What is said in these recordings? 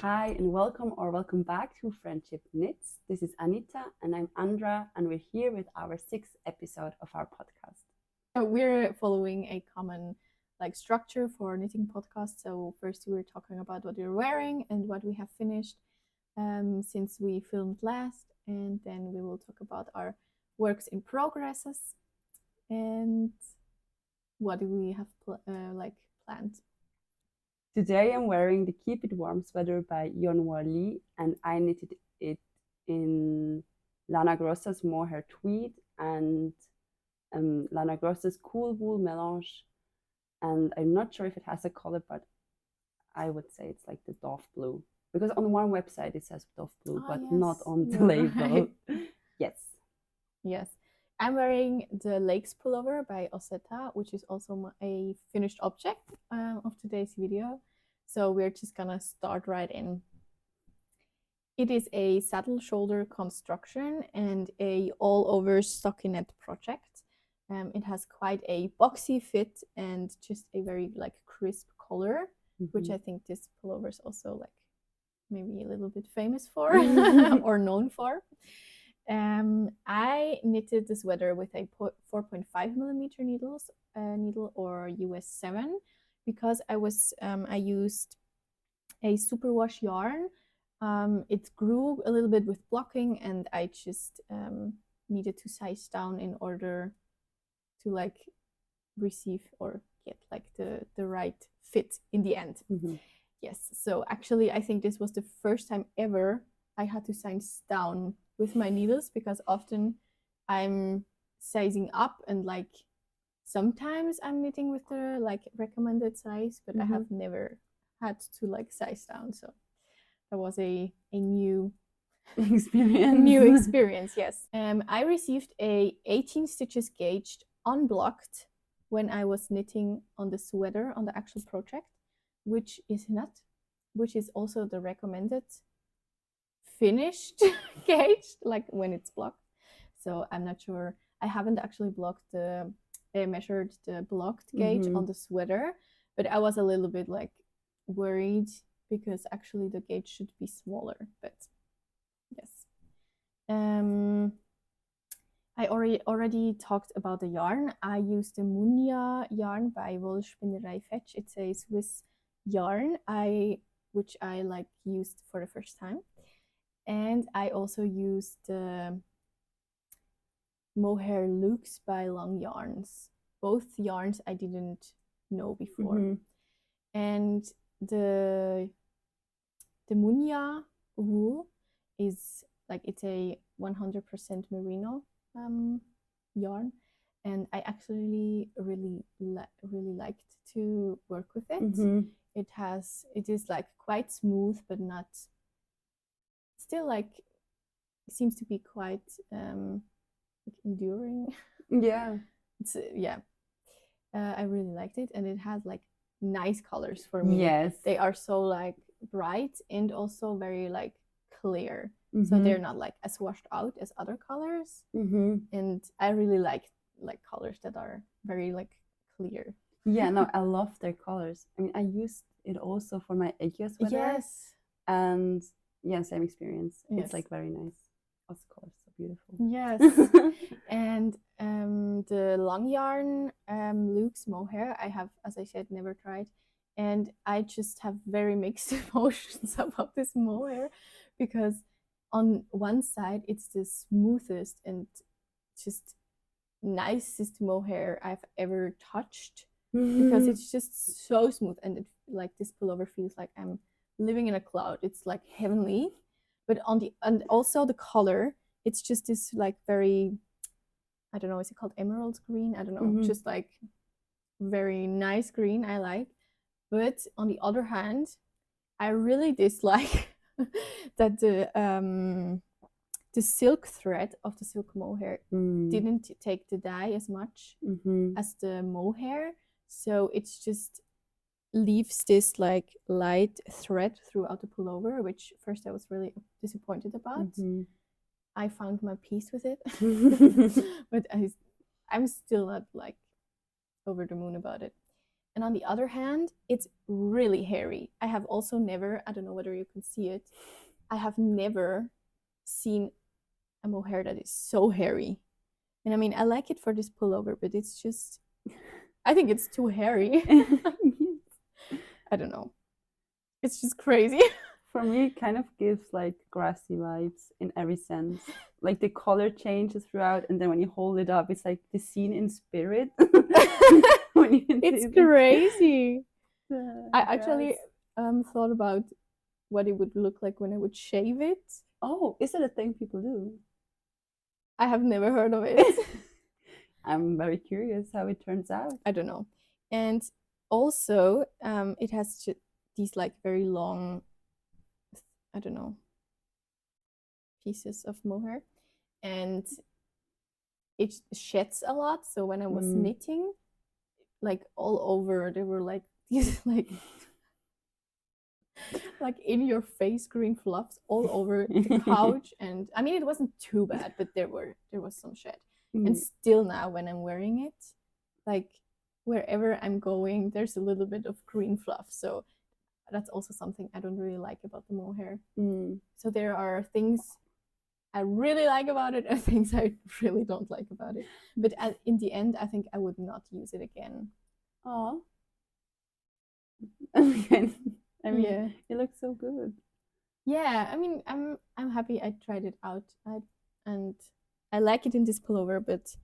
Hi and welcome back to Friendship Knits. This is Anita and I'm Andra, and we're here with our 6th episode of our podcast. We're following a common structure for knitting podcasts. So first we're talking about what we're wearing and what we have finished since we filmed last, and then we will talk about our works in progresses and what do we have planned. Today I'm wearing the Keep It Warm sweater by Yonhwa Lee, and I knitted it in Lana Grossa's mohair tweed and Lana Grossa's cool wool melange, and I'm not sure if it has a color, but I would say it's like the Dove blue, because on one website it says Dove blue, but yes, not on the label. Right. Yes. I'm wearing the Lakes pullover by Osetta, which is also a finished object of today's video. So we're just gonna start right in. It is a saddle shoulder construction and a all-over stockinette project. It has quite a boxy fit and just a very crisp color, which I think this pullover is also maybe a little bit famous for or known for. I knitted the sweater with a 4.5mm needle or US 7 because I used a superwash yarn. It grew a little bit with blocking, and I just needed to size down in order to receive or get the right fit in the end. Yes, so actually I think this was the first time ever I had to size down with my needles, because often I'm sizing up and sometimes I'm knitting with the recommended size, but I have never had to size down. So that was a new experience. Yes. I received a 18 stitches gauged unblocked when I was knitting on the sweater on the actual project, which is also the recommended finished gauge, when it's blocked. So I'm not sure. I haven't actually measured the blocked gauge on the sweater, but I was a little bit worried because actually the gauge should be smaller. But yes, I already talked about the yarn. I used the Munya yarn by Wollspinnerei Fetch. It's a Swiss yarn which I used for the first time. And I also used the Mohair Luxe by Long Yarns. Both yarns I didn't know before. And the Munya wool is it's a 100% merino yarn, and I actually really liked to work with it. It is quite smooth, but not still it seems to be quite enduring. Yeah. I really liked it, and it has nice colors for me. Yes, they are so bright and also very clear. So they're not as washed out as other colors. And I really like colors that are very clear. Yeah, no, I love their colors. I mean, I used it also for my Egyo sweater. Yes. And yeah, same experience. Yes. It's very nice. Also, colors so beautiful. Yes. And the long yarn Luxe mohair, I have, as I said, never tried, and I just have very mixed emotions about this mohair, because on one side it's the smoothest and just nicest mohair I've ever touched, because it's just so smooth, and it, this pullover feels like I'm living in a cloud. It's heavenly. But and also the color, it's just this very, I don't know, is it called emerald green? I don't know, just very nice green I like. But on the other hand, I really dislike that the silk thread of the silk mohair didn't take the dye as much as the mohair. So it's just leaves this light thread throughout the pullover, which first I was really disappointed about. I found my peace with it, but I'm still not over the moon about it. And on the other hand, it's really hairy. I have also never, I don't know whether you can see it, I have never seen a mohair that is so hairy. And I mean, I like it for this pullover, but it's just, I think it's too hairy. I don't know. It's just crazy. For me, it kind of gives like grassy vibes in every sense. Like the color changes throughout, and then when you hold it up, it's like the scene in Spirit. It's crazy. I grass. actually thought about what it would look like when I would shave it. Oh, is it a thing people do? I have never heard of it. I'm very curious how it turns out. I don't know. And also, it has these like very long, I don't know, pieces of mohair, and it sheds a lot. So when I was knitting, like all over, there were like these like in your face green fluffs all over the couch. And I mean, it wasn't too bad, but there was some shed. And still now when I'm wearing it, like wherever I'm going, there's a little bit of green fluff. So that's also something I don't really like about the mohair. So there are things I really like about it and things I really don't like about it. But in the end, I think I would not use it again. Oh. I mean, yeah. It looks so good. Yeah, I mean, I'm happy I tried it out, and I like it in this pullover, but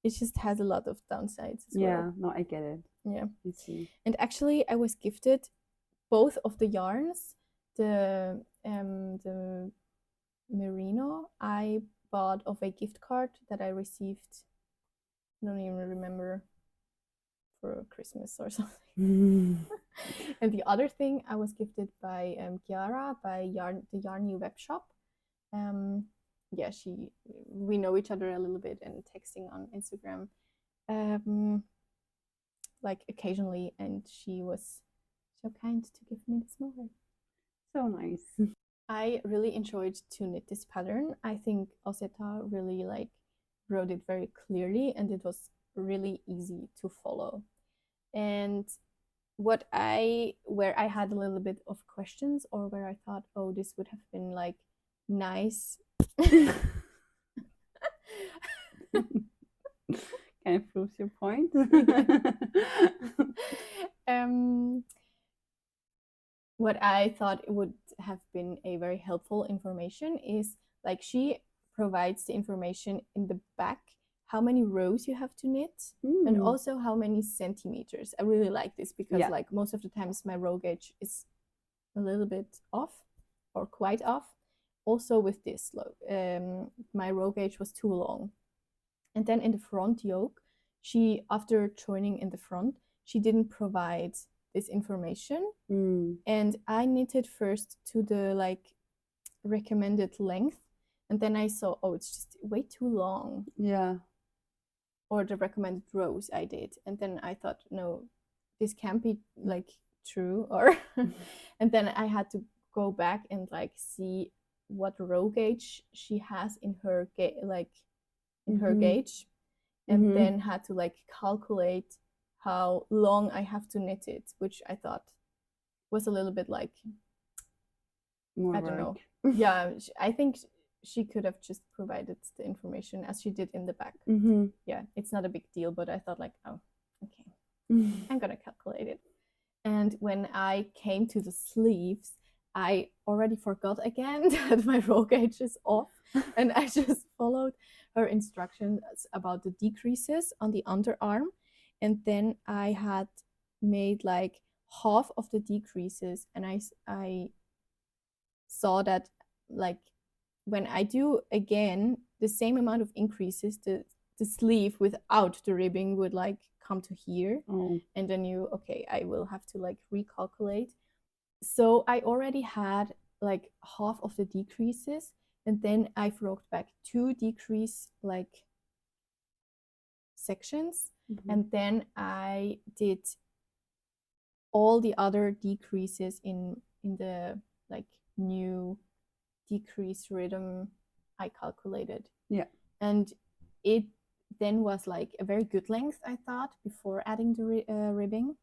it just has a lot of downsides as well. No, I get it. Yeah, I see. And actually, I was gifted both of the yarns. The merino I bought of a gift card that I received. I don't even remember, for Christmas or something. And the other thing I was gifted by Chiara, by the Yarn New web shop. Yeah, we know each other a little bit and texting on Instagram, like occasionally, and she was so kind to give me this mohair. So nice. I really enjoyed to knit this pattern. I think Oseta really like wrote it very clearly, and it was really easy to follow. And where I had a little bit of questions, or where I thought, oh, this would have been like nice. Kind of proves your point. What I thought it would have been a very helpful information is like she provides the information in the back, how many rows you have to knit, and also how many centimeters. I really like this because like most of the times my row gauge is a little bit off or quite off. Also with this, my row gauge was too long. And then in the front yoke, she, after joining in the front, she didn't provide this information. And I knitted first to the like recommended length, and then I saw, oh, it's just way too long. Yeah. Or the recommended rows I did. And then I thought, no, this can't be like true. Or and then I had to go back and like see what row gauge she has in her her gauge, and then had to like calculate how long I have to knit it, which I thought was a little bit like more I don't work. know. Yeah, I think she could have just provided the information as she did in the back. Yeah, it's not a big deal, but I thought like, oh, okay, I'm gonna calculate it. And when I came to the sleeves, I already forgot again that my row gauge is off, and I just followed her instructions about the decreases on the underarm, and then I had made like half of the decreases, and I saw that like when I do again the same amount of increases, the sleeve without the ribbing would like come to here, and then I will have to like recalculate. So I already had like half of the decreases, and then I've worked back 2 decrease like sections, and then I did all the other decreases in the like new decrease rhythm I calculated. Yeah. And it then was like a very good length, I thought, before adding the ribbing.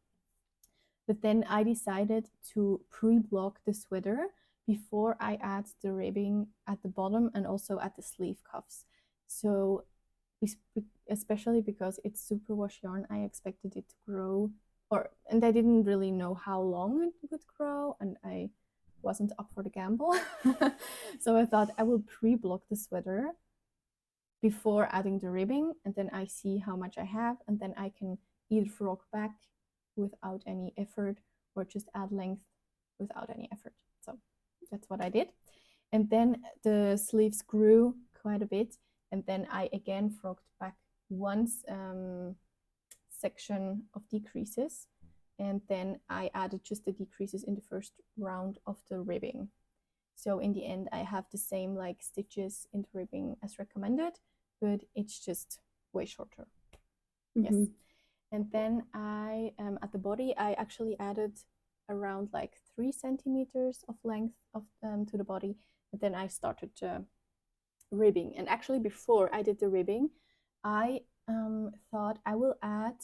But then I decided to pre-block the sweater before I add the ribbing at the bottom and also at the sleeve cuffs. So especially because it's superwash yarn, I expected it to grow, and I didn't really know how long it would grow, and I wasn't up for the gamble. So I thought I will pre-block the sweater before adding the ribbing, and then I see how much I have, and then I can either frog back without any effort or just add length without any effort. So that's what I did. And then the sleeves grew quite a bit, and then I again frogged back once section of decreases, and then I added just the decreases in the first round of the ribbing. So in the end I have the same like stitches in the ribbing as recommended, but it's just way shorter. Yes. And then I at the body I actually added around like 3 centimeters of length of to the body, and then I started ribbing. And actually before I did the ribbing, I thought I will add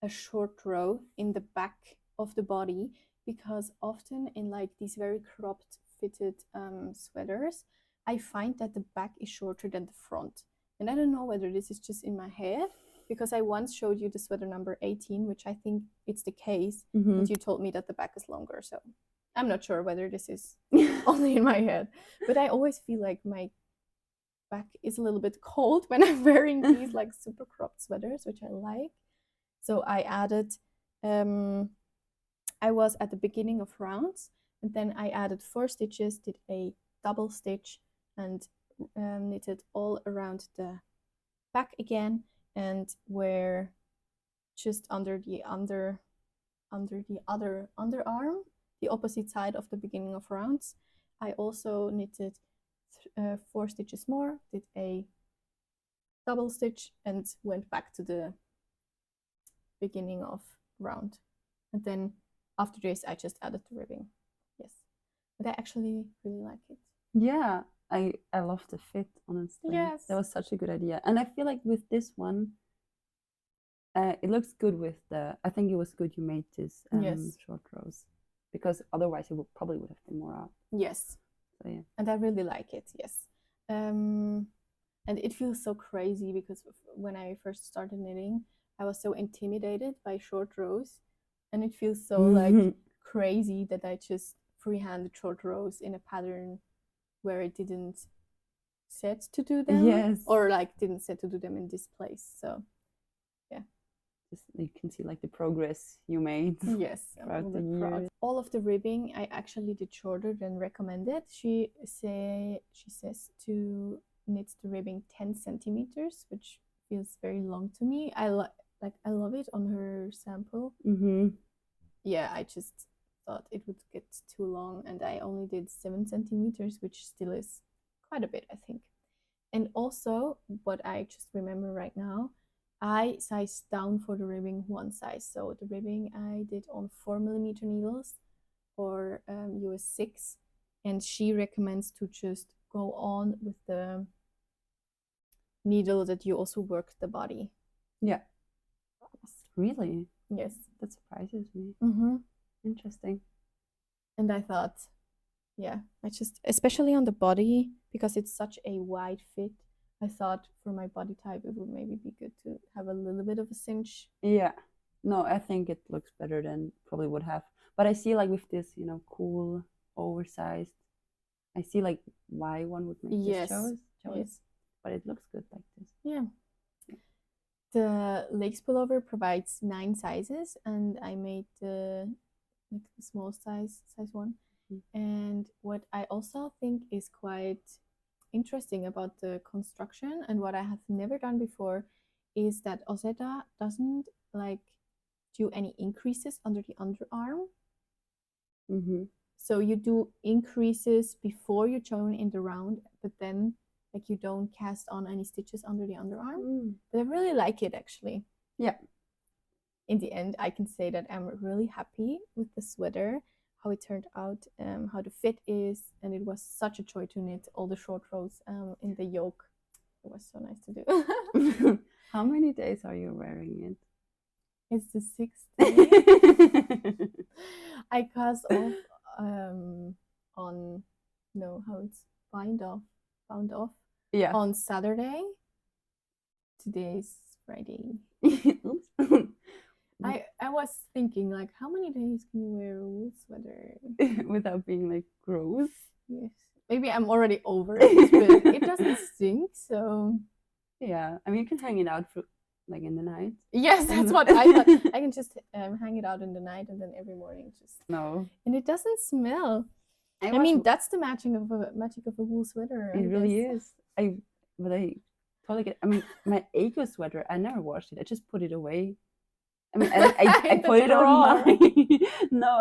a short row in the back of the body, because often in like these very cropped fitted sweaters, I find that the back is shorter than the front. And I don't know whether this is just in my head, because I once showed you the sweater number 18, which I think it's the case, and you told me that the back is longer. So I'm not sure whether this is only in my head, but I always feel like my back is a little bit cold when I'm wearing these like super cropped sweaters, which I like. So I added, I was at the beginning of rounds, and then I added 4 stitches, did a double stitch, and knitted all around the back again, and were just under the other underarm, the opposite side of the beginning of rounds. I also knitted 4 stitches more, did a double stitch, and went back to the beginning of round. And then after this I just added the ribbing. Yes, but I actually really like it. Yeah, I love the fit, honestly. Yes, that was such a good idea. And I feel like with this one it looks good with the, I think it was good you made this yes, short rows, because otherwise it probably would have been more up. Yes. So yeah, and I really like it. Yes. And it feels so crazy, because when I first started knitting I was so intimidated by short rows, and it feels so like crazy that I just freehanded short rows in a pattern where it didn't set to do them. Yes. Or like didn't set to do them in this place. So yeah, just you can see like the progress you made. Yes, throughout the years. All of the ribbing I actually did shorter than recommended. She says to knit the ribbing 10 centimeters, which feels very long to me. I love it on her sample. Yeah, I just thought it would get too long, and I only did 7 centimeters, which still is quite a bit, I think. And also, what I just remember right now, I sized down for the ribbing 1 size. So the ribbing I did on 4mm needles, or US 6, and she recommends to just go on with the needle that you also work the body. Yeah. Really? Yes. That surprises me. Interesting. And I thought, yeah, I just, especially on the body, because it's such a wide fit, I thought for my body type it would maybe be good to have a little bit of a cinch. Yeah. No, I think it looks better than probably would have. But I see like with this, you know, cool, oversized, I see like why one would make this choice. Yes. But it looks good like this. Yeah. The lace pullover provides 9 sizes, and I made the small size 1. And what I also think is quite interesting about the construction, and what I have never done before, is that Ozeda doesn't like do any increases under the underarm. So you do increases before you join in the round, but then like you don't cast on any stitches under the underarm. But I really like it, actually. Yeah. In the end, I can say that I'm really happy with the sweater, how it turned out, how the fit is, and it was such a joy to knit all the short rows in the yoke. It was so nice to do. How many days are you wearing it? It's the 6th day. I cast off on how it's bound off Yeah. on Saturday. Today's Friday. I was thinking, like, how many days can you wear a wool sweater without being like gross? Yes, maybe I'm already over it, but it doesn't stink, so yeah. I mean, you can hang it out for like in the night. Yes, that's what I thought. I can just hang it out in the night, and then every morning just and it doesn't smell. I mean, that's the magic of a wool sweater. It really is. I totally get. I mean, my Eco sweater, I never washed it. I just put it away. I mean, I put it on my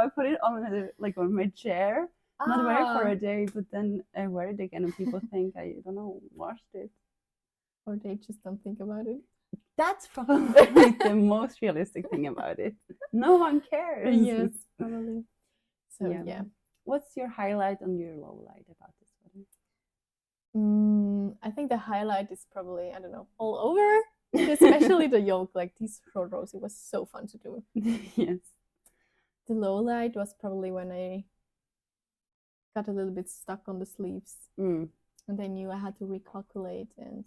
I put it on on my chair. Not wear it for a day, but then I wear it again, and people think I don't know washed it, or they just don't think about it. That's probably the most realistic thing about it. No one cares. Yes, probably. So yeah. What's your highlight and your low light about this sweater? I think the highlight is probably, I don't know, all over, especially the yoke, like these short rows. It was so fun to do. Yes. The low light was probably when I got a little bit stuck on the sleeves, and I knew I had to recalculate, and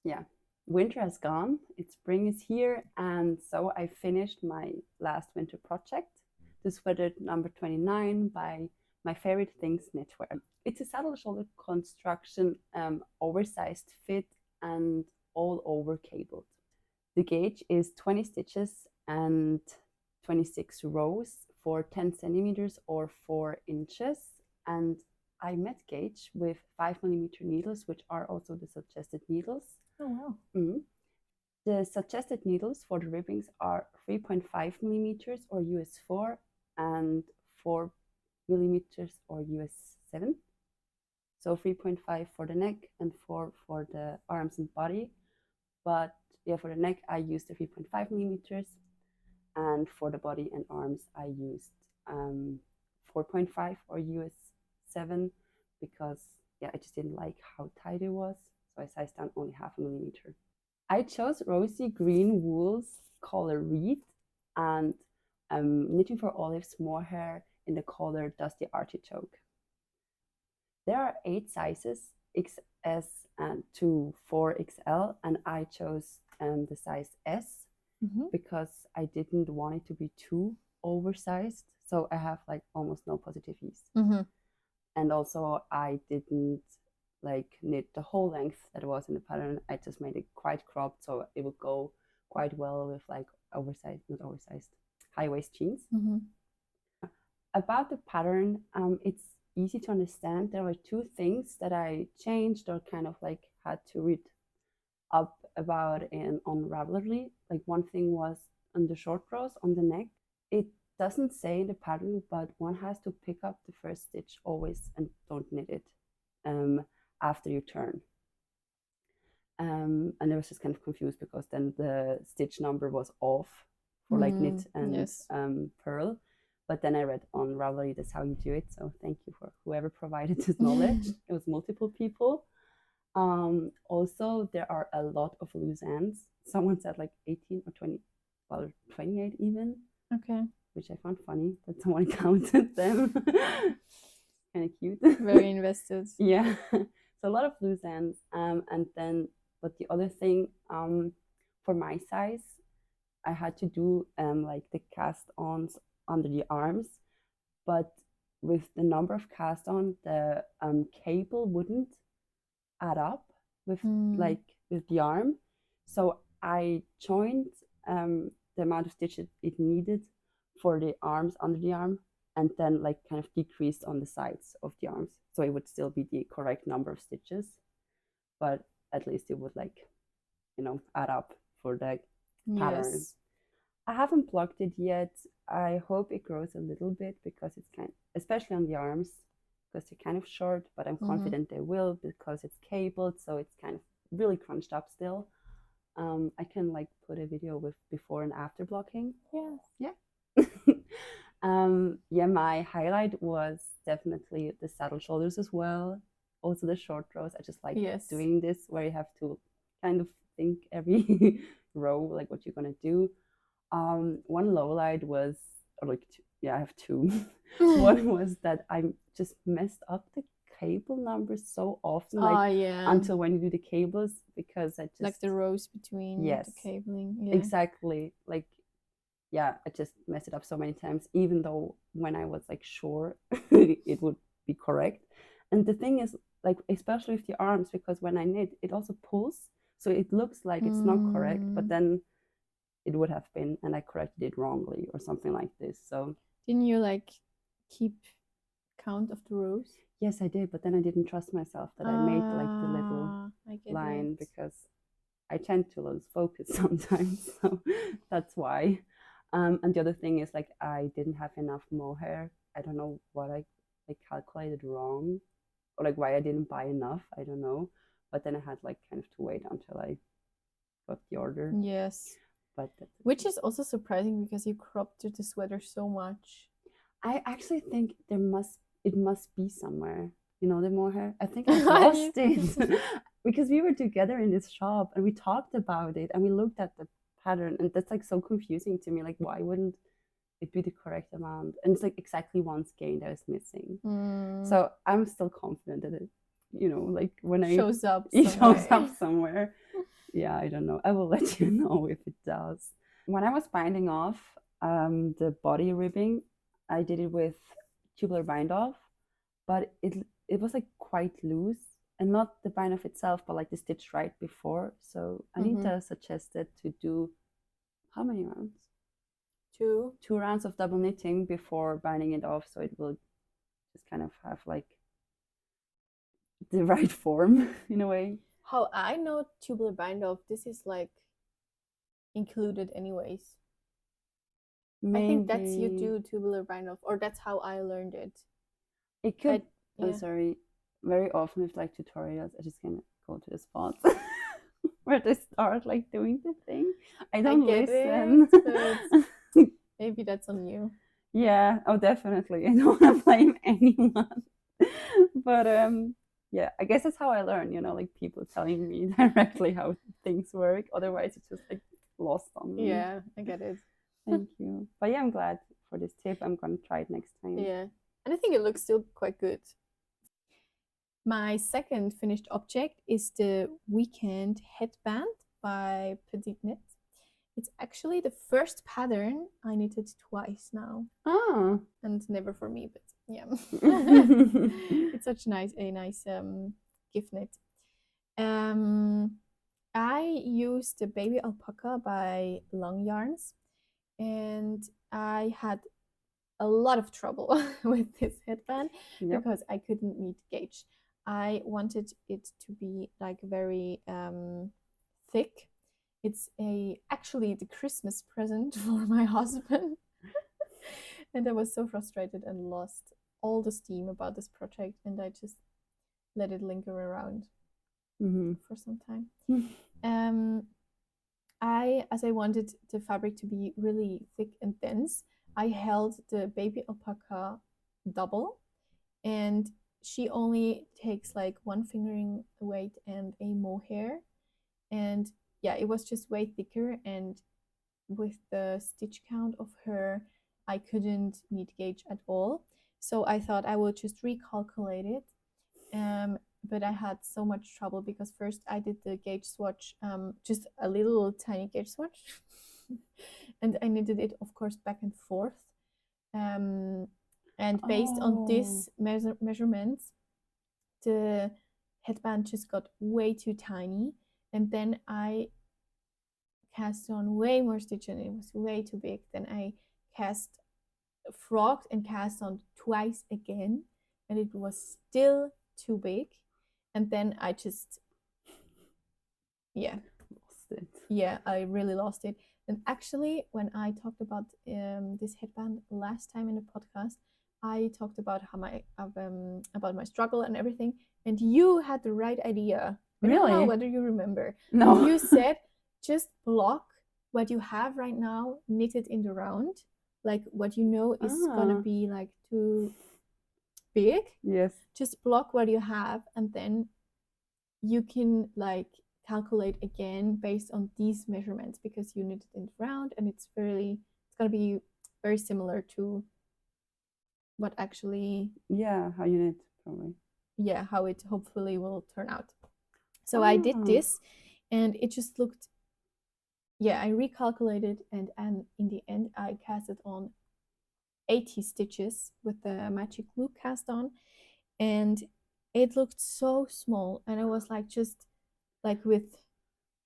yeah. Winter has gone, it's spring is here, and so I finished my last winter project, the sweater number 29 by My Favorite Things Knitwear. It's a saddle shoulder construction, oversized fit and all over cabled. The gauge is 20 stitches and 26 rows for 10 centimeters or 4 inches, and I met gauge with 5mm needles, which are also the suggested needles. Oh wow. The suggested needles for the ribbings are 3.5mm or US 4 and 4mm or US 7. So 3.5 for the neck and 4 for the arms and body. But yeah, for the neck I used the 3.5mm, and for the body and arms I used 4.5 or US 7 because I just didn't like how tight it was. So I sized down only 0.5 millimeter. I chose rosy green wools color Reed and Knitting for Olive's mohair in the color Dusty Artichoke. There are 8 sizes, XS to 4XL, and I chose the size S because I didn't want it to be too oversized. So I have like almost no positive ease. And also I didn't knit the whole length that was in the pattern. I just made it quite cropped so it would go quite well with high waist jeans. About the pattern, it's easy to understand. There were 2 things that I changed or kind of had to read up about on Ravelry. One thing was on the short rows on the neck. It doesn't say in the pattern, but one has to pick up the first stitch always and don't knit it after you turn. And I was just kind of confused because then the stitch number was off for knit and purl. But then I read on Ravelry that's how you do it. So thank you for whoever provided this knowledge. It was multiple people. Also, there are a lot of loose ends. Someone said 18 or 20, well, 28 even. Okay. Which I found funny that someone counted them. Kind of cute. Very invested. Yeah. So a lot of loose ends. And then, but the other thing, for my size, I had to do the cast-ons under the arms, but with the number of cast-on, the cable wouldn't add up with with the arm. So I joined the amount of stitches it needed for the arms under the arm, and then kind of decreased on the sides of the arms, so it would still be the correct number of stitches, but at least it would add up for the pattern. Yes. I haven't blocked it yet. I hope it grows a little bit because it's especially on the arms, because they're kind of short, but I'm confident they will because it's cabled, so it's kind of really crunched up still. I can put a video with before and after blocking. Yes. Yeah. My highlight was definitely the saddle shoulders as well. Also the short rows. I just like doing this where you have to kind of think every row what you're gonna do. One low light was, or like, I have two. One was that I just messed up the cable numbers so often, like until when you do the cables, because I just like the rows between yes, the cabling. Exactly. Like, I just messed it up so many times, even though when I was like sure it would be correct. And the thing is, like, especially with the arms, because when I knit, it also pulls, so it looks like it's not correct, but then it would have been, and I corrected it wrongly or something like this. So didn't you like keep count of the rows? Yes, I did, but then I didn't trust myself that I made like the little line, because I tend to lose focus sometimes, so that's why. And the other thing is, like, I didn't have enough mohair. I don't know what I calculated wrong, or like why I didn't buy enough. I don't know, but then I had like kind of to wait until I got the order. Yes, but which is also surprising because you cropped the sweater so much. I actually think it must be somewhere. You know, the mohair. I think I lost it because we were together in this shop and we talked about it and we looked at the pattern, and that's like so confusing to me. Like, why wouldn't it be the correct amount? And it's like exactly one skein that is missing. So I'm still confident that it, you know, like when it shows up somewhere. Yeah, I don't know. I will let you know if it does. When I was binding off the body ribbing, I did it with tubular bind off, but it was like quite loose, and not the bind off itself, but like the stitch right before. So Anita suggested to do how many rounds? Two rounds of double knitting before binding it off, so it will just kind of have like the right form in a way. How I know tubular bind off, this is like included anyways. Maybe. I think that's you do tubular bind off, or that's how I learned it. It could. I'm sorry. Very often with like tutorials, I just kind of go to the spot where they start like doing the thing. I don't listen. But maybe that's on you. Yeah. Oh, definitely. I don't want to blame anyone. But yeah, I guess that's how I learn. You know, like people telling me directly how things work. Otherwise, it's just like lost on me. Yeah, I get it. Thank you. But yeah, I'm glad for this tip. I'm gonna try it next time. Yeah, and I think it looks still quite good. My second finished object is the weekend headband by Petite-Knits. It's actually the first pattern I knitted twice now. Oh. And never for me, but yeah. It's such a nice gift knit. I used the baby alpaca by Long Yarns, and I had a lot of trouble with this headband because I couldn't meet gauge. I wanted it to be like very thick. It's actually the Christmas present for my husband. And I was so frustrated and lost all the steam about this project, and I just let it linger around for some time. As I wanted the fabric to be really thick and dense, I held the baby alpaca double, and she only takes like one fingering weight and a mohair, and yeah, it was just way thicker, and with the stitch count of her, I couldn't meet gauge at all. So I thought I would just recalculate it. But I had so much trouble because first I did the gauge swatch, just a little tiny gauge swatch. And I knitted it, of course, back and forth. And based on this measurements, the headband just got way too tiny. And then I cast on way more stitch and it was way too big. Then I frogged and cast on twice again, and it was still too big. And then I just lost it. Yeah, I really lost it. And actually, when I talked about this headband last time in the podcast, I talked about how about my struggle and everything, and you had the right idea. Really? I don't know whether you remember. No. You said just block what you have right now, knit it in the round, like what you know is gonna be like too big. Yes. Just block what you have, and then you can like calculate again based on these measurements, because you knit it in round, and it's going to be very similar to what actually how you knit, probably. How it hopefully will turn out. So I did this, and it just looked, I recalculated, and in the end I casted on 80 stitches with the magic loop cast on, and it looked so small, and I was like, just like with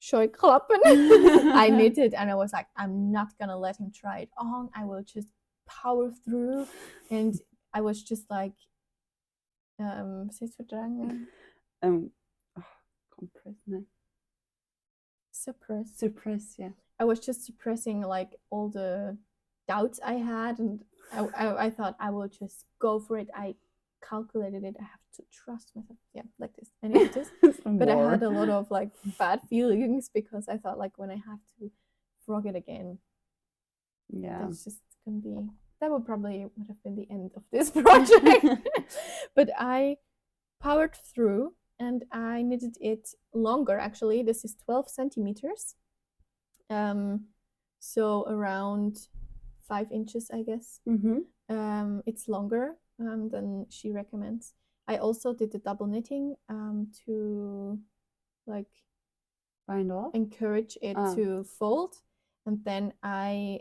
Scheuklappen, I knitted, and I was like, I'm not gonna let him try it on, I will just power through. And I was just like, suppress, yeah. I was just suppressing like all the doubts I had, and I thought I will just go for it. I calculated it. I have to trust myself. Yeah, like this. I needed this. But I had a lot of like bad feelings, because I thought, like, when I have to frog it again, that's just gonna be, that would have been the end of this project. But I powered through, and I knitted it longer. Actually, this is 12 centimeters. So around 5 inches, I guess. It's longer than she recommends. I also did the double knitting to like encourage it to fold, and then I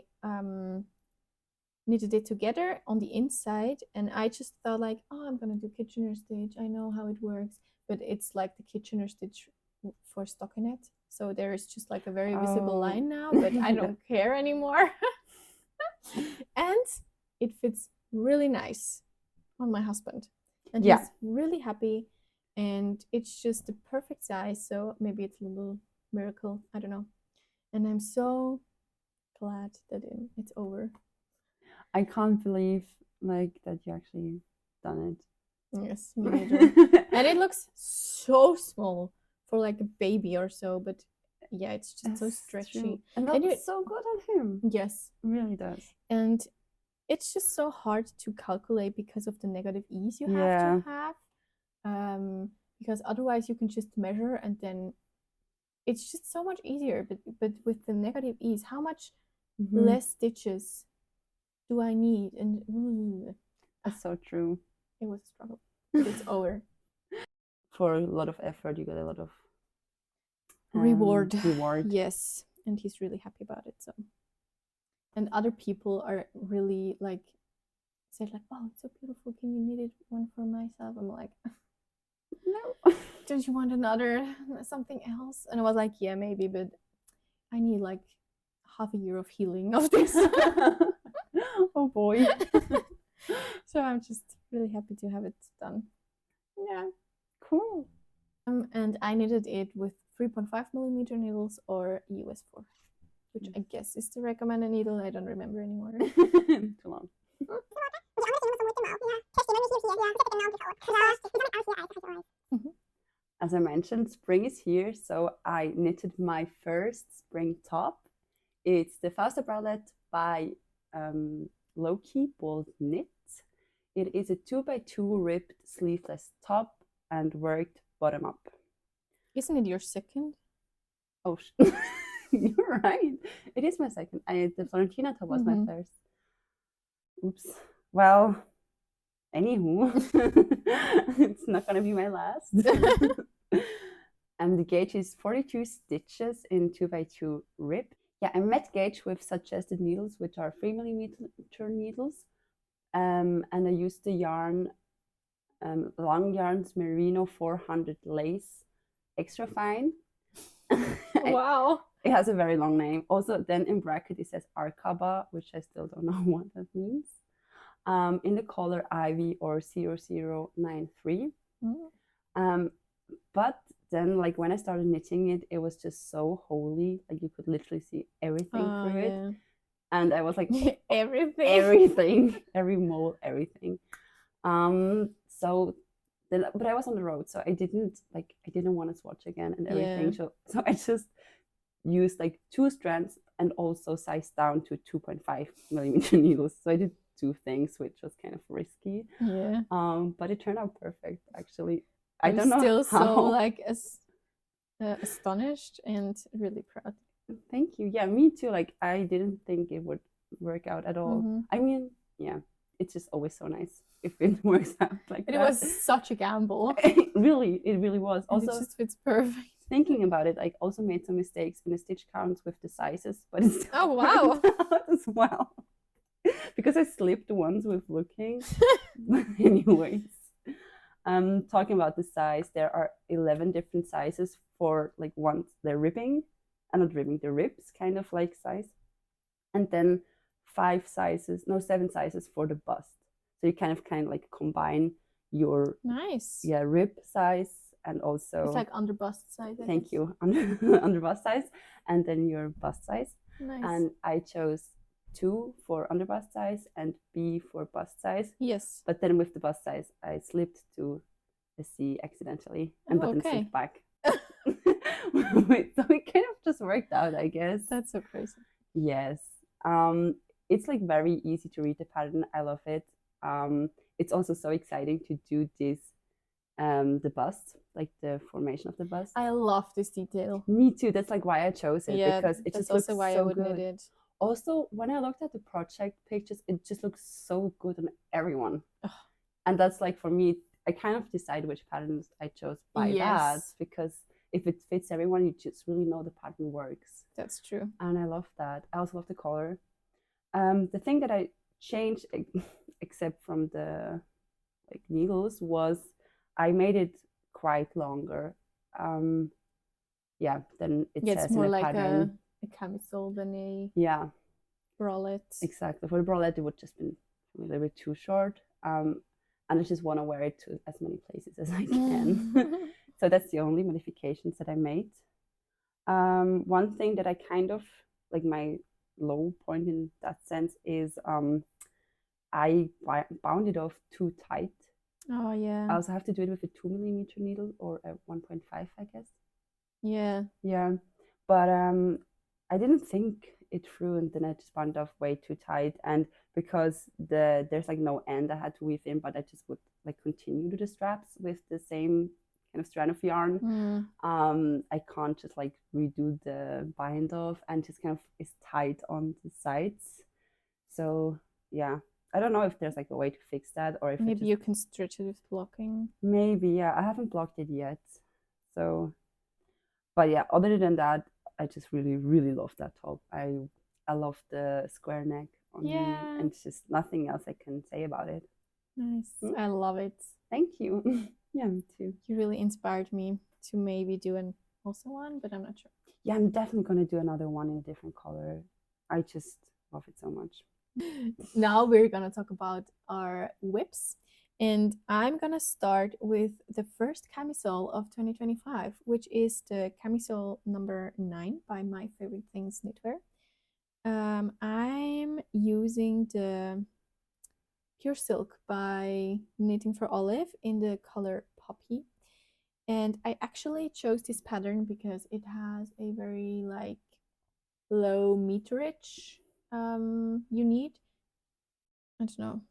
knitted it together on the inside, and I just thought, like, oh, I'm gonna do Kitchener stitch, I know how it works, but it's like the Kitchener stitch for stockinette, so there is just like a very visible line now, but I don't care anymore. And it fits really nice on my husband, and he's really happy, and it's just the perfect size, so maybe it's a little miracle, I don't know. And I'm so glad that it's over. I can't believe like that you actually done it. Yes, me neither. And it looks so small for like a baby or so, but yeah, it's just so stretchy. True. And that's so good on him. Yes, it really does. And it's just so hard to calculate because of the negative ease you have to have. Because otherwise you can just measure, and then it's just so much easier. But with the negative ease, how much less stitches do I need? And that's so true. It was a struggle, but it's over. For a lot of effort, you got a lot of reward. Yes, and he's really happy about it. So, and other people are really like said like, oh, it's so beautiful, can you knit it one for myself? I'm like, no. Don't you want something else? And I was like, yeah, maybe, but I need like half a year of healing of this. Oh boy. So I'm just really happy to have it done. Yeah, cool. And I knitted it with 3.5 millimeter needles or US 4, which I guess is the recommended needle. I don't remember anymore. Too long. As I mentioned, spring is here, so I knitted my first spring top. It's the Fausta bralette by Low-Key Bold Knit. It is a 2x2 ribbed sleeveless top and worked bottom up. Isn't it your second? Oh, you're right. It is my second. The Florentina top was my first. Oops. Well, anywho, it's not gonna be my last. And the gauge is 42 stitches in 2x2 rib. Yeah, I met gauge with suggested needles, which are 3 millimeter needles. And I used the yarn, Long Yarns Merino 400 lace extra fine. Wow. It has a very long name. Also, then in bracket it says Arkaba, which I still don't know what that means. In the color Ivy or 0093. But then, like, when I started knitting it, it was just so holy. Like, you could literally see everything through it. And I was like, everything, every mole, everything. So then, but I was on the road, so I didn't want to swatch again and everything. So I just used like 2 strands and also sized down to 2.5 millimeter needles. So I did 2 things, which was kind of risky. But it turned out perfect, actually. I don't know still how. So like astonished and really proud. Thank you. Yeah, me too. Like I didn't think it would work out at all. Mm-hmm. I mean, yeah, it's just always so nice if it works out like And that. it was such a gamble. It really was. And Also, it just fits perfect. thinking about it, I also made some mistakes in the stitch counts with the sizes, but it's still Oh, wow. worked out as well. Because I slipped once with looking. But anyways, talking about the size, there are 11 different sizes for like once the ribbing, and not ribbing, the ribs kind of like size, and then 7 sizes for the bust. So you kind of like combine your Nice. rib size and also It's like under bust size. thank you under bust size, and then your bust size. Nice. And I chose 2 for under bust size and B for bust size. Yes. But then with the bust size, I slipped to the C accidentally, and but then slipped back. So it kind of just worked out, I guess. That's so crazy. Yes. It's like very easy to read the pattern. I love it. It's also so exciting to do this, the bust, like the formation of the bust. I love this detail. Me too. That's like why I chose it, because it just looks also why so I would good. knit it. Also, when I looked at the project pictures, it just looks so good on everyone. And that's like, for me, I kind of decide which patterns I chose by that, because if it fits everyone, you just really know the pattern works. That's true. And I love that. I also love the color. The thing that I changed, except from the like needles, was I made it quite longer. Yeah, then it says it's more in the like pattern. a camisole than a bralette. Exactly. For the bralette, it would just been a little bit too short. And I just want to wear it to as many places as I can. So that's the only modifications that I made. One thing that I kind of like, my low point in that sense, is I bound it off too tight. Oh yeah. I also have to do it with a 2mm needle or a 1.5, I guess. Yeah. Yeah. But I didn't think it through, and then I just bound off way too tight. And because there's like no end I had to weave in, but I just would like continue to the straps with the same kind of strand of yarn. I can't just like redo the bind off, and just kind of is tight on the sides. So yeah, I don't know if there's like a way to fix that, or if maybe you can stretch it with blocking. Maybe, yeah. I haven't blocked it yet. So, but yeah, other than that, I just really love that top. I love the square neck on me, and it's just nothing else I can say about it. Nice. I love it. Thank you. Yeah, me too. You really inspired me to maybe do an also one, but I'm not sure. Yeah, I'm definitely gonna do another one in a different color. I just love it so much. Now we're gonna talk about our whips, and I'm gonna start with the first camisole of 2025, which is the camisole number 9 by My Favorite Things Knitwear. I'm using the Pure Silk by Knitting for Olive in the color Poppy. And I actually chose this pattern because it has a very like low meterage you need. I don't know.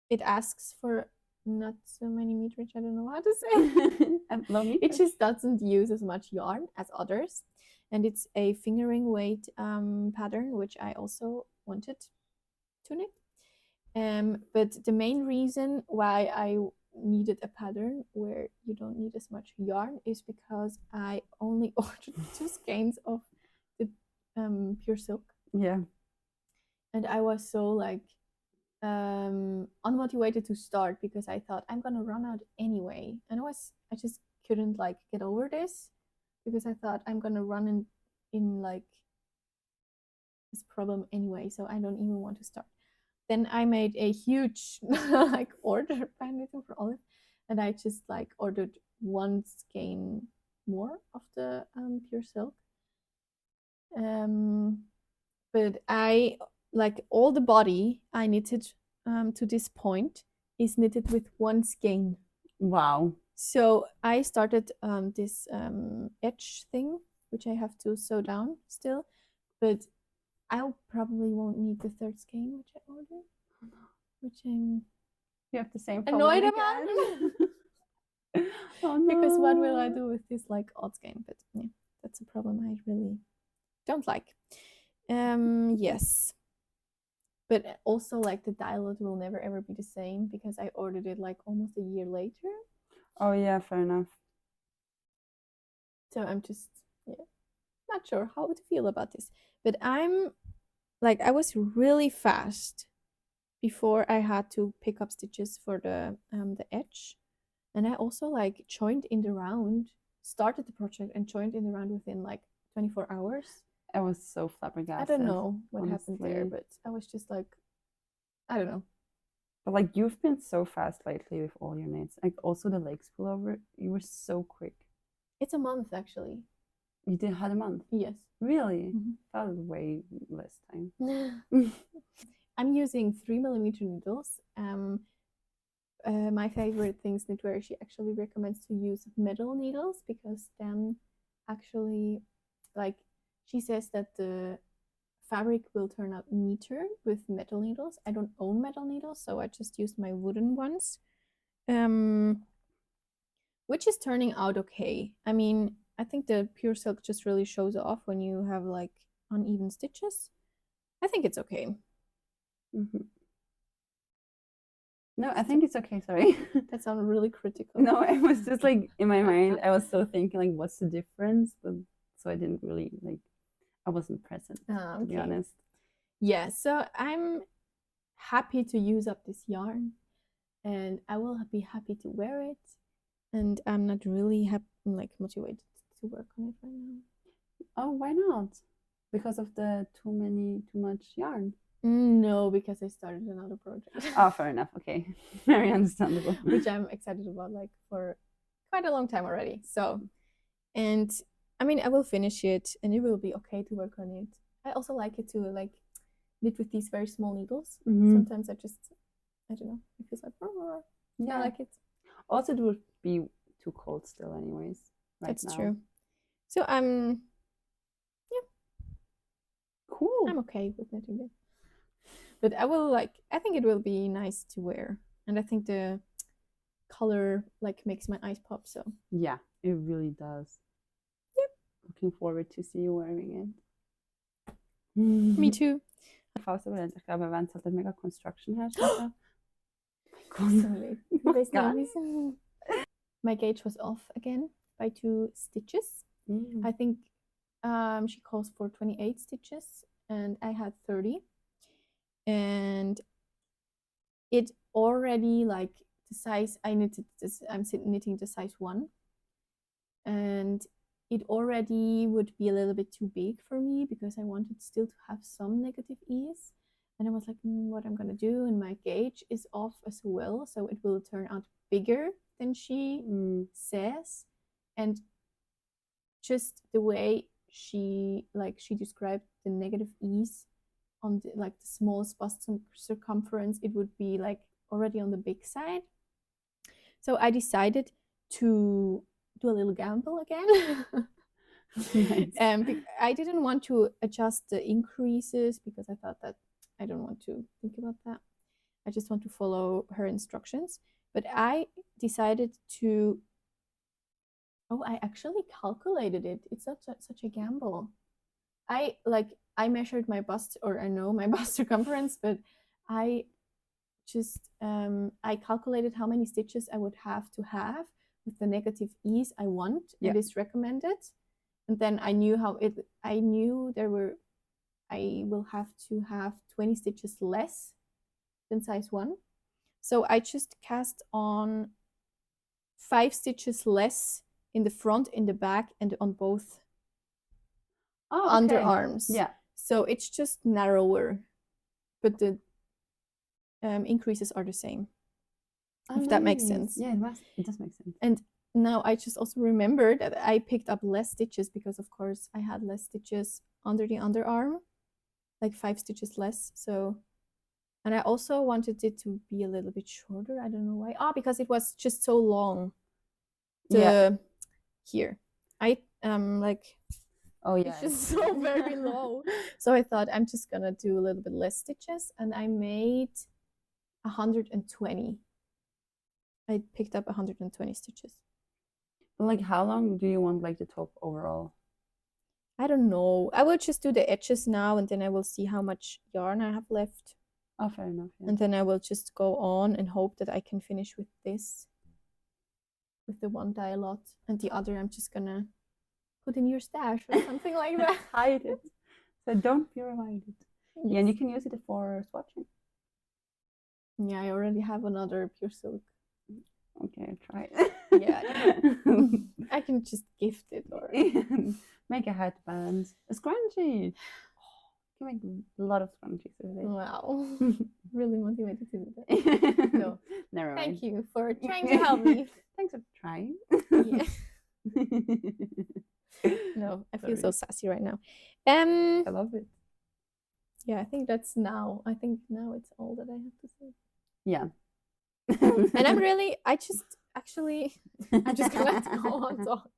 It asks for not so many meterage. I don't know how to say. It just doesn't use as much yarn as others. And it's a fingering weight pattern, which I also wanted to knit. But the main reason why I needed a pattern where you don't need as much yarn is because I only ordered 2 skeins of the Pure Silk. Yeah. And I was so like unmotivated to start because I thought I'm gonna run out anyway. And I just couldn't like get over this because I thought I'm gonna run in like this problem anyway, so I don't even want to start. Then I made a huge like order by Knitting for Olive, and I just like ordered 1 skein more of the Pure Silk. But I like all the body I knitted to this point is knitted with 1 skein. Wow. So I started this edge thing, which I have to sew down still, but I probably won't need the 3rd skein, which I ordered, which I'm you have the same annoyed about. Oh no. Because what will I do with this like odds game? But yeah, that's a problem I really don't like. Yes. But also like the dialogue will never ever be the same because I ordered it like almost a year later. Oh yeah, fair enough. So I'm just not sure how to feel about this. But I'm like I was really fast before I had to pick up stitches for the edge. And I also like joined in the round, started the project and joined in the round within like 24 hours. I was so I flabbergasted. don't know what happened there, honestly. but I was just like, I don't know. But like you've been so fast lately with all your knits. Like also the legs pullover, you were so quick. It's a month actually. You did had a month? Yes. Really? That was way less time. I'm using 3mm needles. My favorite things knitwear, she actually recommends to use metal needles because then actually, like, she says that the fabric will turn out neater with metal needles. I don't own metal needles, so I just used my wooden ones, which is turning out okay. I mean, I think the pure silk just really shows off when you have like uneven stitches. I think it's okay. No, I think it's okay. Sorry. That sounded really critical. No, I was just like in my mind, I was still thinking like, what's the difference? But so I didn't really like, I wasn't present to be honest. Yeah, so I'm happy to use up this yarn, and I will be happy to wear it. And I'm not really like motivated to work on it right now. Oh, why not? Because of the too much yarn. No, because I started another project. Oh, fair enough. Okay, very understandable. Which I'm excited about, like for quite a long time already. So, and I mean, I will finish it, and it will be okay to work on it. I also like it to like knit with these very small needles. Sometimes I don't know, it feels like yeah, I like it. Also, it would be too cold still, anyways. That's true. So cool. I'm okay with knitting it. But I think it will be nice to wear. And I think the color like makes my eyes pop, so. Yeah, it really does. Yep. Looking forward to see you wearing it. Me too. Fausta, weil ich glaube, wir waren halt ein mega Construction Hersteller. My gauge was off again by 2 stitches. I think she calls for 28 stitches and I had 30. And it already like the size I knitted this, I'm knitting the size 1, and it already would be a little bit too big for me because I wanted still to have some negative ease. And I was like, what I'm gonna do, and my gauge is off as well, so it will turn out bigger than she says. And just the way she described the negative ease on the, like the smallest bust circumference, it would be like already on the big side. So I decided to do a little gamble again. Nice. I didn't want to adjust the increases because I thought that I don't want to think about that. I just want to follow her instructions. But I decided to, I actually calculated it. It's such a gamble. I measured my bust, or I know my bust circumference, but I just I calculated how many stitches I would have to have with the negative ease I want, and is recommended. And then I knew I will have to have 20 stitches less than size 1. So I just cast on 5 stitches less in the front, in the back, and on both underarms. Yeah. So it's just narrower, but the increases are the same. If that makes sense. Yeah, it does make sense. And now I just also remembered that I picked up less stitches because, of course, I had less stitches under the underarm, like 5 stitches less. So, and I also wanted it to be a little bit shorter. I don't know why. Because it was just so long. Here, I like. Oh yeah, it's just so very low. So I thought I'm just gonna do a little bit less stitches, and I made 120. I picked up 120 stitches. Like, how long do you want like the top overall? I don't know. I will just do the edges now, and then I will see how much yarn I have left. Oh, fair enough. Yeah. And then I will just go on and hope that I can finish with this, with the one dye lot, and the other I'm just gonna put in your stash or something like that. Hide it. So don't be reminded. Yes. Yeah, and you can use it for swatching. Yeah, I already have another pure silk. Okay, I'll try it. Yeah. I can just gift it or make a headband. A scrunchie. You can make a lot of scrunchies with it. Wow. Really motivated to do that. No. Never mind. Thank you for trying to help me. Thanks for trying. Yeah. No, I feel so sassy right now. I love it. Yeah, I think that's now. I think now it's all that I have to say. Yeah. And I'm just gonna go on talk.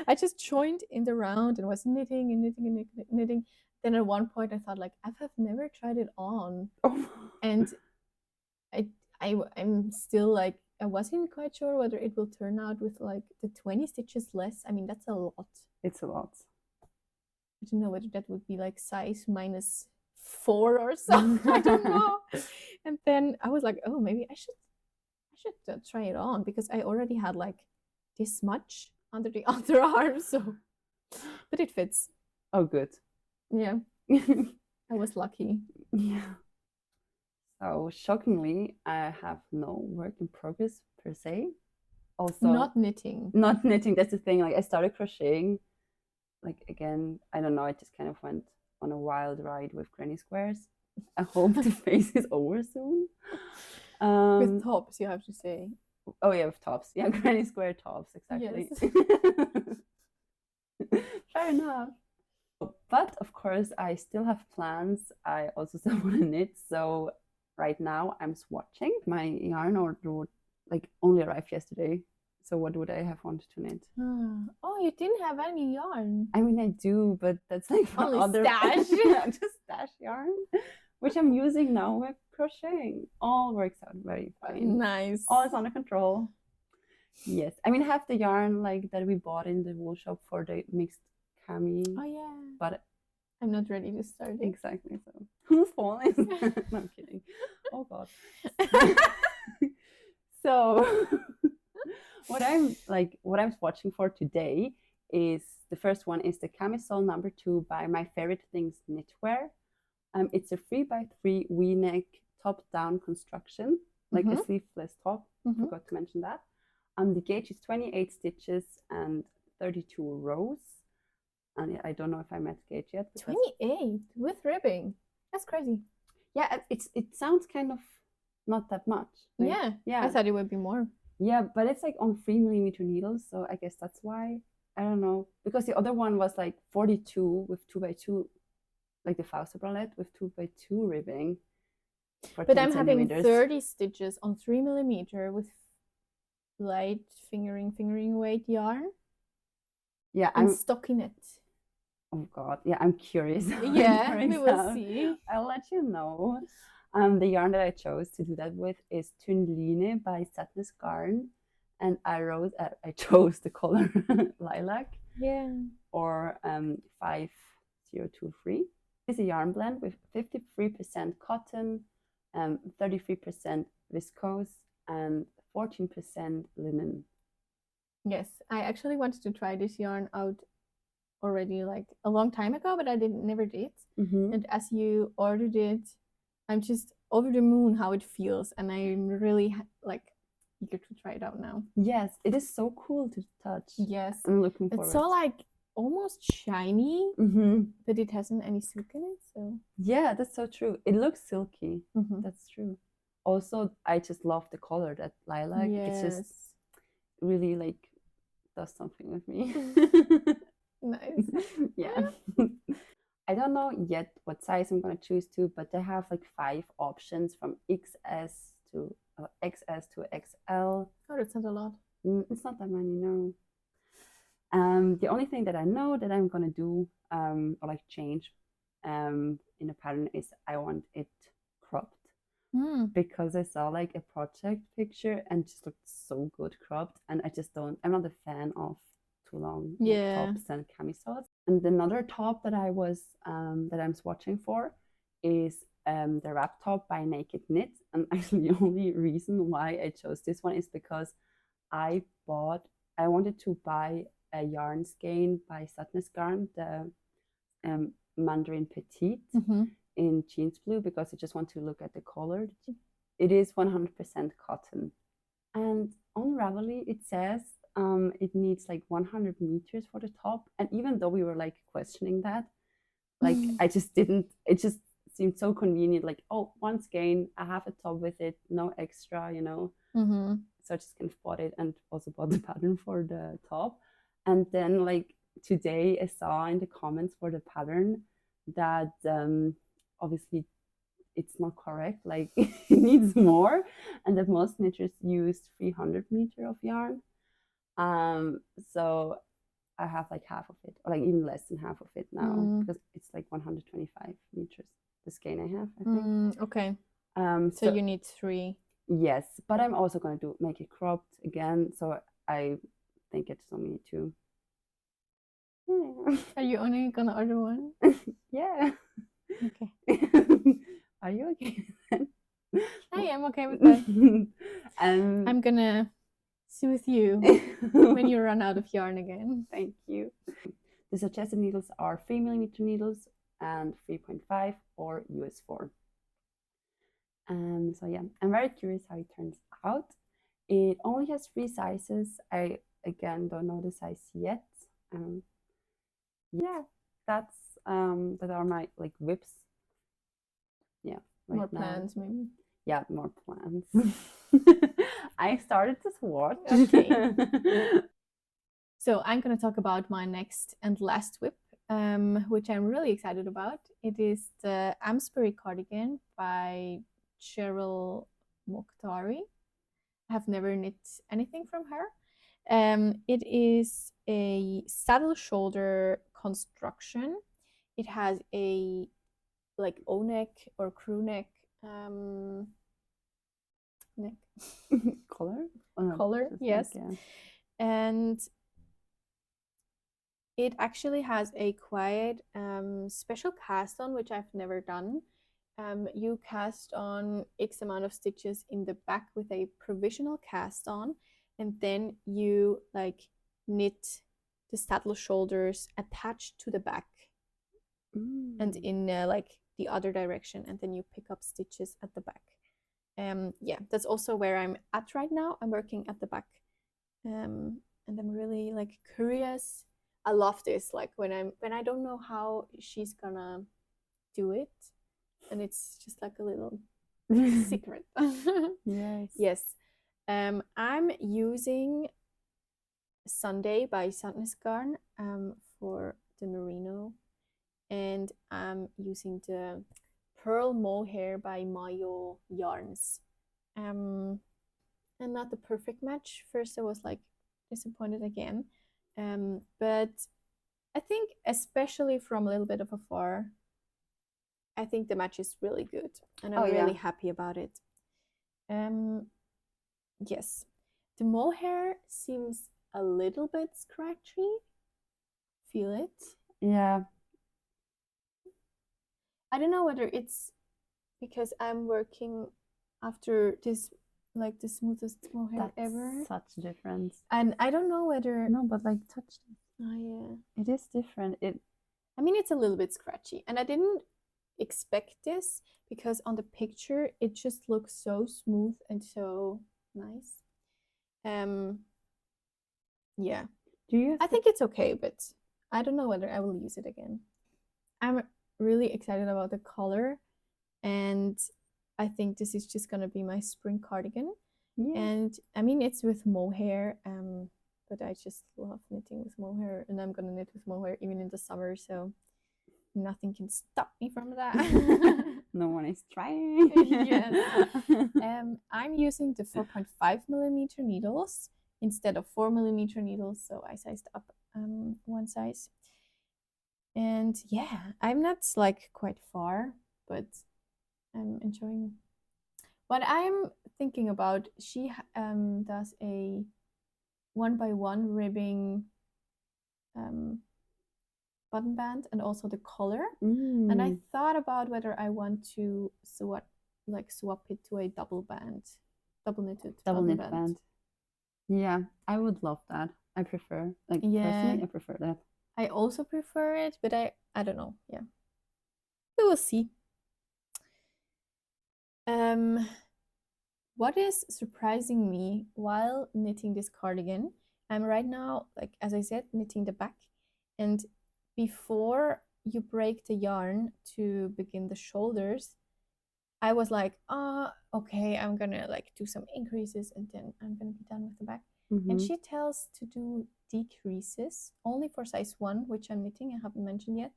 I just joined in the round and was knitting and knitting and knitting. Then at one point I thought, like, I've never tried it on. Oh. And I'm still like, I wasn't quite sure whether it will turn out with like the 20 stitches less. I mean, that's a lot. It's a lot. I don't know whether that would be like size -4 or something. I don't know. And then I was like, oh, maybe I should try it on, because I already had like this much under the underarm. So, but it fits. Oh, good. Yeah. I was lucky. Yeah. So shockingly, I have no work in progress per se. Also, not knitting. Not knitting. That's the thing. Like, I started crocheting. Like, again, I don't know. I just kind of went on a wild ride with granny squares. I hope the phase is over soon. With tops, you have to say. Oh yeah, with tops. Yeah, granny square tops. Exactly. Yes. Fair enough. But of course, I still have plans. I also still want to knit. So right now I'm swatching. My yarn order like only arrived yesterday. So what would I have wanted to knit? Oh, you didn't have any yarn. I mean, I do, but that's like for only other stash. just stash yarn, which I'm using now with crocheting. All works out very fine. Nice. All is under control. Yes, I mean, I have the yarn like that we bought in the wool shop for the mixed cami. Oh yeah. But I'm not ready to start it. Exactly. So whose fault is that? No, I'm kidding. Oh God. So what I'm swatching for today is the first one is the camisole number 2 by My Favorite Things Knitwear. It's a 3x3 V-neck top-down construction, like a sleeveless top. Forgot to mention that. The gauge is 28 stitches and 32 rows. And I don't know if I met gauge yet. 28 with ribbing. That's crazy. Yeah, it sounds kind of not that much. Like, yeah. I thought it would be more. Yeah, but it's like on 3mm needles, so I guess that's why. I don't know, because the other one was like 42 with 2x2, like the fausta bralette with 2x2 ribbing. But I'm having 30 stitches on 3mm with light fingering weight yarn. Yeah, I'm stockinette. Oh God, yeah, I'm curious. Yeah, we will see. I'll let you know. The yarn that I chose to do that with is Tunline by Sadness Garn, and I chose the color lilac. Yeah. Or 5023. It's a yarn blend with 53% cotton, 33% viscose, and 14% linen. Yes, I actually wanted to try this yarn out already like a long time ago, but I never did. And as you ordered it, I'm just over the moon how it feels, and I'm really like eager to try it out now. Yes, it is so cool to touch. Yes, I'm looking forward. It's so like almost shiny, but it hasn't any silk in it. So yeah, that's so true. It looks silky. That's true. Also, I just love the color, that lilac. Yes. It's just really like does something with me. Nice. Yeah. I don't know yet what size I'm gonna choose to, but they have like 5 options from XS to XL. Oh, that's not a lot. It's not that many, no. The only thing that I know that I'm gonna do or like change in a pattern is I want it cropped. because I saw like a project picture and just looked so good cropped, and I'm not a fan of too long tops and camisoles. And another top that I was that I'm swatching for is the wraptop by Naked Knit. And actually the only reason why I chose this one is because I wanted to buy a yarn skein by Satness Garn, the Mandarin Petite in jeans blue, because I just want to look at the color. It is 100% cotton, and on Ravelry it says it needs like 100 meters for the top. And even though we were like questioning that, like I just didn't. It just seemed so convenient. Like, oh, one skein, I have a top with it, no extra, you know. So I just kind of bought it, and also bought the pattern for the top. And then like today I saw in the comments for the pattern that obviously it's not correct, like it needs more, and that most knitters used 300 meter of yarn. So I have like half of it, or like even less than half of it now, because it's like 125 meters, the skein I have, I think. Okay. So you need 3. Yes, but I'm also going to make it cropped again, so I think it's only 2. Yeah. Are you only gonna order one? Yeah. Okay. Are you okay? I am okay with that. I'm gonna soothe you when you run out of yarn again. Thank you. The suggested needles are 3mm needles and 3.5 or US 4. So yeah, I'm very curious how it turns out. It only has 3 sizes. I again don't know the size yet. Yeah, that are my like whips. Yeah, right more plans now. Maybe. Yeah, more plans. I started to swatch. Okay. So I'm going to talk about my next and last whip, which I'm really excited about. It is the Amesbury cardigan by Cheryl Mokhtari. I have never knit anything from her. It is a saddle shoulder construction. It has a like O-neck or crew neck collar, yes, like, yeah. And it actually has a quite special cast on, which I've never done. You cast on X amount of stitches in the back with a provisional cast on, and then you like knit the saddle shoulders attached to the back and in like the other direction, and then you pick up stitches at the back. Yeah, that's also where I'm at right now. I'm working at the back, and I'm really like curious. I love this, like when I don't know how she's gonna do it, and it's just like a little secret. Yes. I'm using Sunday by Satness Garn for the merino, and I'm using the Pearl Mohair by Mayo Yarns. And not the perfect match. First I was like disappointed again. But I think especially from a little bit of afar, I think the match is really good, and I'm really happy about it. Yes, the mohair seems a little bit scratchy. Feel it? Yeah. I don't know whether it's because I'm working after this like the smoothest mohair ever. Such a difference. And I don't know whether but like touch it. Oh yeah. It is different. I mean, it's a little bit scratchy, and I didn't expect this because on the picture it just looks so smooth and so nice. Yeah. I think it's okay, but I don't know whether I will use it again. I'm really excited about the color, and I think this is just gonna be my spring cardigan. Yeah. And I mean, it's with mohair, but I just love knitting with mohair, and I'm gonna knit with mohair even in the summer, so nothing can stop me from that. No one is trying. Yes. I'm using the 4.5mm needles instead of 4mm needles, so I sized up one size. And yeah, I'm not like quite far, but I'm enjoying What I'm thinking about, she does a 1x1 ribbing button band and also the collar. And I thought about whether I want to swap it to a double knitted band. Yeah, I would love that. I prefer, like, personally, I prefer that. I also prefer it, but I don't know. Yeah, we will see. What is surprising me while knitting this cardigan, I'm right now, like as I said, knitting the back, and before you break the yarn to begin the shoulders, I was like, okay, I'm gonna like do some increases and then I'm gonna be done with the back. And she tells to do decreases only for size 1, which I'm knitting, I haven't mentioned yet.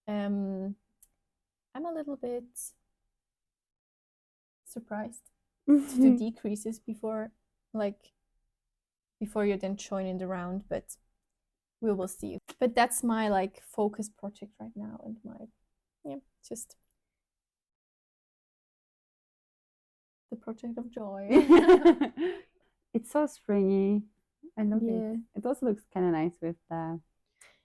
I'm a little bit surprised to do decreases before you then join in the round, but we will see. But that's my like focus project right now, and my just the project of joy. It's so springy. I love it. It also looks kind of nice with the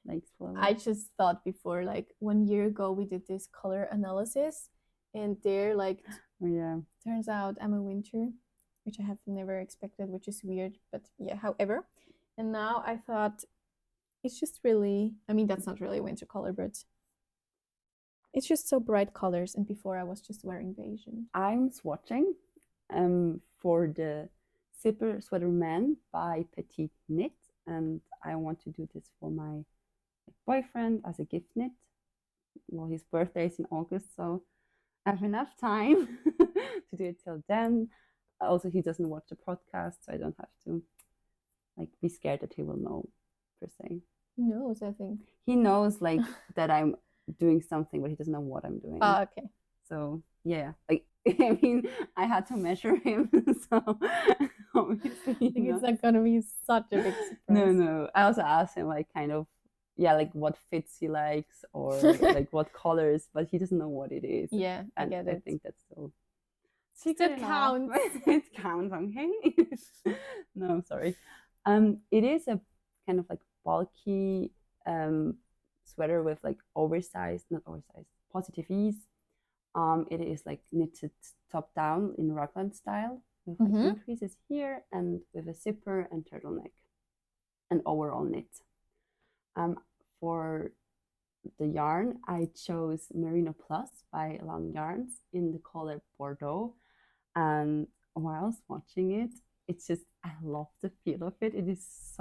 legs full. I just thought before, like 1 year ago, we did this color analysis, and there, like, turns out I'm a winter, which I have never expected, which is weird, but yeah, however. And now I thought it's just really, I mean, that's not really a winter color, but it's just so bright colors. And before I was just wearing beige. I'm swatching for the zipper sweater man by Petite Knit, and I want to do this for my boyfriend as a gift knit. Well, his birthday is in August, so I have enough time to do it till then. Also, he doesn't watch the podcast, so I don't have to like be scared that he will know per se. He knows, I think. He knows like that I'm doing something, but he doesn't know what I'm doing. Oh, okay. So yeah, like I mean, I had to measure him, so obviously it's not gonna be such a big surprise. No. I also asked him like kind of like what fits he likes or like what colors, but he doesn't know what it is. Yeah, I get it. I think that's still it counts. It counts, okay? No, sorry. It is a kind of like bulky sweater with like not oversized, positive ease. It is like knitted top down in raglan style with like increases here and with a zipper and turtleneck and overall knit. For the yarn, I chose Merino Plus by Long Yarns in the color Bordeaux. And while watching it, it's just, I love the feel of it. It's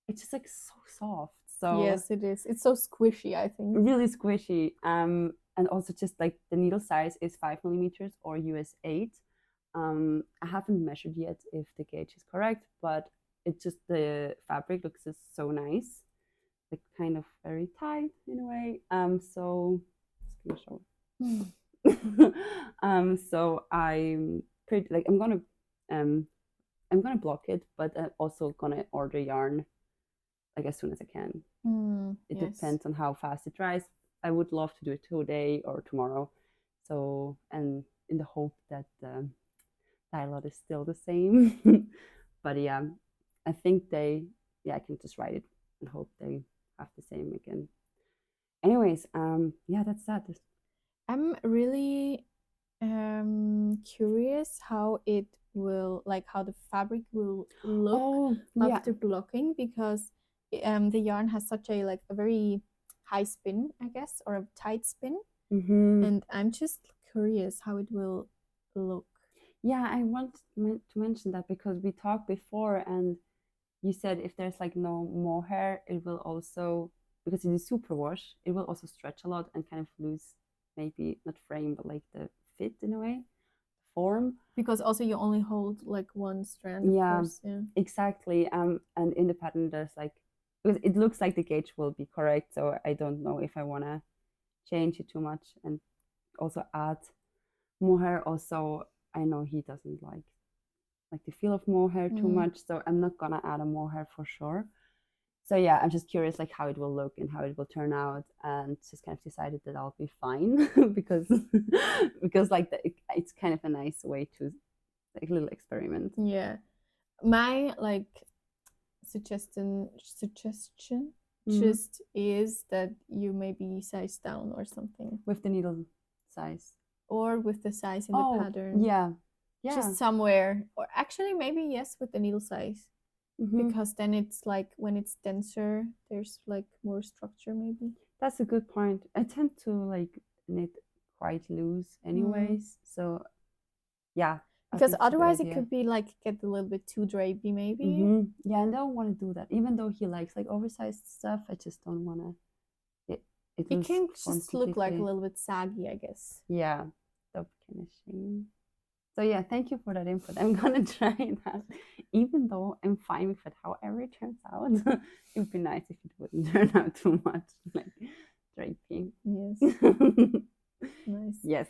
just like so soft. So yes, it is. It's so squishy, I think. Really squishy. And also just like the needle size is 5mm or US 8. I haven't measured yet if the gauge is correct, but it's just the fabric looks just so nice, like kind of very tight in a way. So just gonna show. So I'm pretty like I'm gonna block it, but I'm also gonna order yarn like as soon as I can. It depends on how fast it dries. I would love to do it today or tomorrow. So, and in the hope that the dye lot is still the same. But yeah, I think I can just write it and hope they have the same again. Anyways, yeah, that's that. I'm really curious how it will, like how the fabric will look after blocking, because the yarn has such a like a very high spin, I guess, or a tight spin. And I'm just curious how it will look. Yeah, I want to mention that because we talked before and you said if there's like no mohair, it will also, because it is superwash, it will also stretch a lot and kind of lose, maybe not frame, but like the fit in a way, form. Because also you only hold like one strand, of course. Yeah, exactly. And in the pattern there's like, because it looks like the gauge will be correct, so I don't know if I want to change it too much and also add mohair. Also, I know he doesn't like the feel of mohair too much, so I'm not gonna add a mohair for sure. So yeah, I'm just curious like how it will look and how it will turn out, and just kind of decided that I'll be fine because like it's kind of a nice way to like little experiment. Yeah, my like suggestion just is that you maybe size down or something with the needle size or with the size in the pattern. Yeah, just somewhere, or actually maybe yes with the needle size. Because then it's like when it's denser, there's like more structure maybe. That's a good point. I tend to like knit quite loose anyways, so yeah. Because otherwise it could be like get a little bit too drapey maybe. Yeah, and I don't want to do that. Even though he likes like oversized stuff, I just don't want to. It can just look like a little bit saggy, I guess. Yeah, that'd be kind of shame. So yeah, thank you for that input. I'm gonna try that, even though I'm fine with it. However it turns out, it would be nice if it wouldn't turn out too much like draping. Yes. Nice. Yes.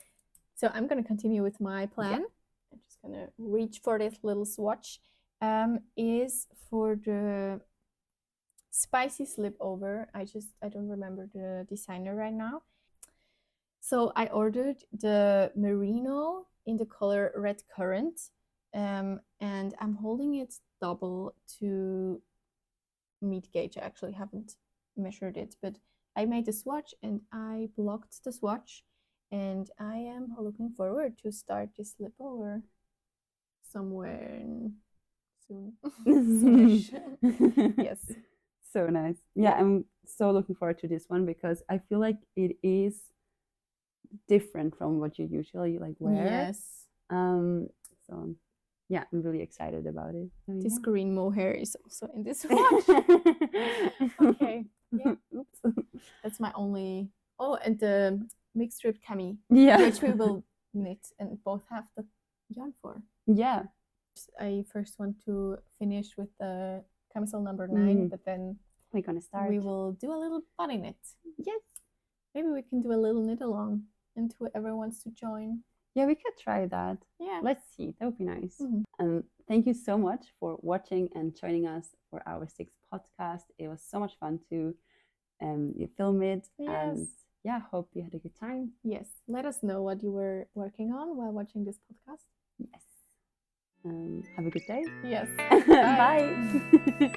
So I'm gonna continue with my plan. Yeah. I'm just gonna reach for this little swatch. Is for the spicy slipover. I don't remember the designer right now. So I ordered the merino in the color red currant, and I'm holding it double to meat gauge. I actually haven't measured it, but I made a swatch and I blocked the swatch, and I am looking forward to start this slipover somewhere soon. Yes. So nice. Yeah, I'm so looking forward to this one because I feel like it is different from what you usually like wear. Yes. So yeah, I'm really excited about it. So, this green mohair is also in this watch. Okay. Yeah. Oops. That's my only. Oh, and the mixed strip cami. Yeah. Which we will knit and both have the yarn for. Yeah. I first want to finish with the camisole number 9, but then we're gonna start. We will do a little bunny knit. Yes. Maybe we can do a little knit along, and whoever wants to join. Yeah, we could try that. Yeah. Let's see. That would be nice. Thank you so much for watching and joining us for our 6th podcast. It was so much fun to film it. Yes. And yeah, hope you had a good time. Yes. Let us know what you were working on while watching this podcast. Yes. Have a good day. Yes. Bye. Bye.